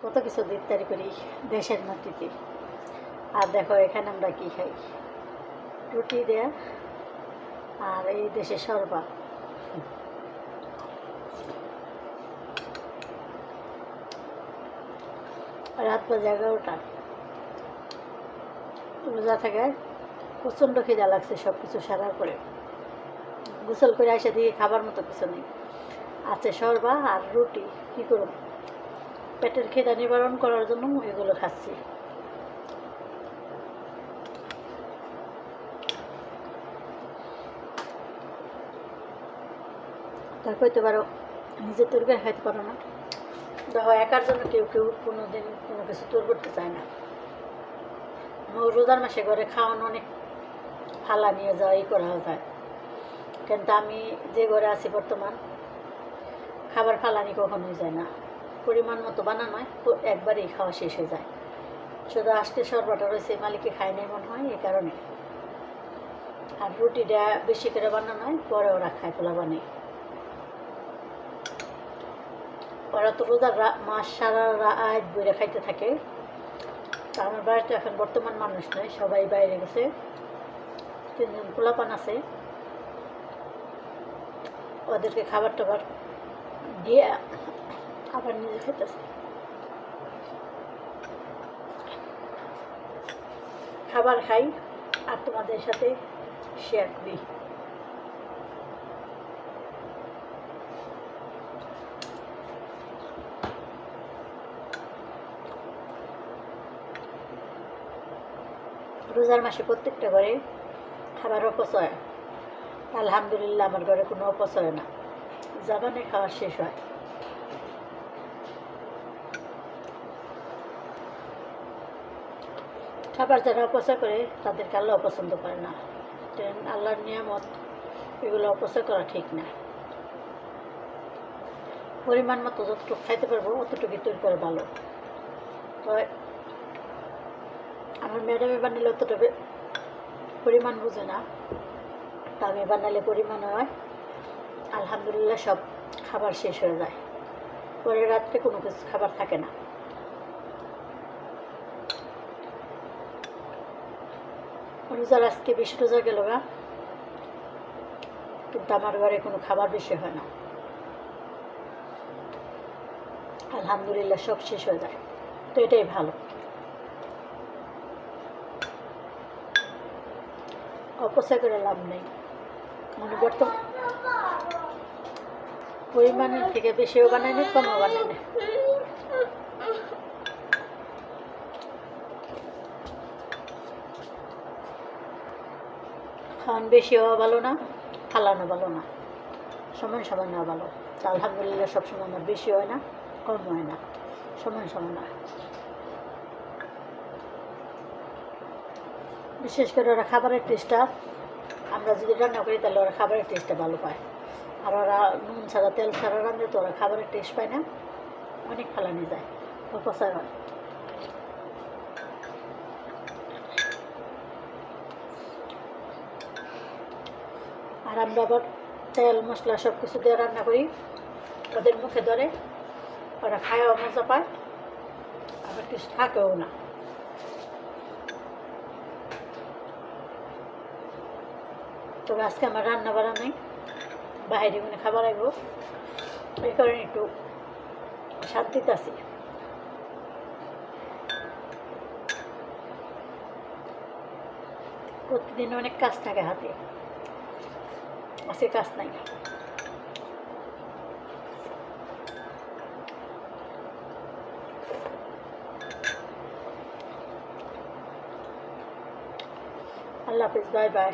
কত কিছু ইফতারি করি দেশের মাটিতে। আর দেখো এখানে আমরা কি খাই, রুটি দেয়া আর এই দেশে শরবা। রাত বাজে 11টা, রোজা থেকে প্রচণ্ড খিদা লাগছে সব কিছু সারার পরে। গোসল করে এসে দিয়ে খাবার মতো কিছু নেই, আছে শরবা আর রুটি। কী করব, পেটের খিদা নিবারণ করার জন্য এগুলো খাচ্ছি। তারপর তো পারো নিজে তৈরি করে খাইতে পারো না। দেখো একার জন্য কেউ কেউ কোনো দিন কোনো কিছু তৈরি করতে চায় না। রোজার মাসে ঘরে খাওয়ানো অনেক ফালা নিয়ে যাওয়া এই করা যায়, কিন্তু আমি যে ঘরে আছি বর্তমান খাবার ফালানি কখনোই যায় না। পরিমাণ মতো বানানো হয়, একবারেই খাওয়া শেষ হয়ে যায়। শুধু আজকে শরবাটা রয়েছে মালিকে খায় নাই মনে হয়, এই কারণে। আর রুটিটা বেশি করে বানানো হয়, পরে ওরা খায়, পোলা বানিয়ে। ওরা তো রোজার মাস সারা রাত বইরে খাইতে থাকে। তা আমার বাড়িতে এখন বর্তমান মানুষ নয়, সবাই বাইরে গেছে। 3জন পোলাপান আছে, ওদেরকে খাবার টাবার দিয়ে আবার নিজে খেতেছে। খাবার খাই আর তোমাদের সাথে শেয়ার করি। রোজার মাসে প্রত্যেকটা ঘরে খাবার অপচয়, আলহামদুলিল্লাহ আমার ঘরে কোনো অপচয় না, জাবানে খাওয়া শেষ হয়। খাবার যারা অপচয় করে তাদেরকে আল্লাহ অপছন্দ করে না। আল্লাহর নিয়ামত, এগুলো অপচয় করা ঠিক না। পরিমাণ মতো যতটুকু খাইতে পারবো অতটুকু তৈরি করে ভালো। তো আমার ম্যাডামে বানালে অতটা পরিমাণ বুঝে না, তা আমি বানালে পরিমাণ হয়। আলহামদুলিল্লাহ সব খাবার শেষ হয়ে যায়, পরে রাত্রে কোনো কিছু খাবার থাকে না। রোজার আজকে 20 রোজা গেল গা, কিন্তু আমার ঘরে কোনো খাবার বেশি হয় না। আলহামদুলিল্লাহ সব শেষ হয়ে যায়, তো এটাই ভালো। অপচয় করে লাভ নেই। মানে বর্তমান পরিমাণের থেকে বেশিও বানায় না, কমও বানায় না। খাওয়ান বেশি হওয়া ভালো না, ফালানো ভালো না, সমান সমান নেওয়া ভালো। তা আলহামদুলিল্লাহ সবসময় আমার বেশি হয় না, কম হয় না, সমান সমান হয়। বিশেষ করে ওরা খাবারের টেস্টটা, আমরা যদি রান্না করি তাহলে ওরা খাবারের টেস্টটা ভালো পায়। আর ওরা নুন ছাড়া তেল ছাড়া রাঁধলে তো ওরা খাবারের টেস্ট পায় না, অনেক ফালানি যায়, অপচয় হয়। আর আমরা আবার তেল মশলা সব কিছু দিয়ে রান্না করি, ওদের মুখে ধরে, ওরা খায়ও মজা পায়, আবার টেস্ট থাকেও না। তবে আজকে আমার রান্না বাড়া নেই, বাইরে মানে খাবার আইব, এই কারণে একটু শান্তিতে আছি। প্রতিদিন অনেক কাজ থাকে হাতে, আজকে কাজ নাই। আল্লাহ হাফিজ, বাই বাই।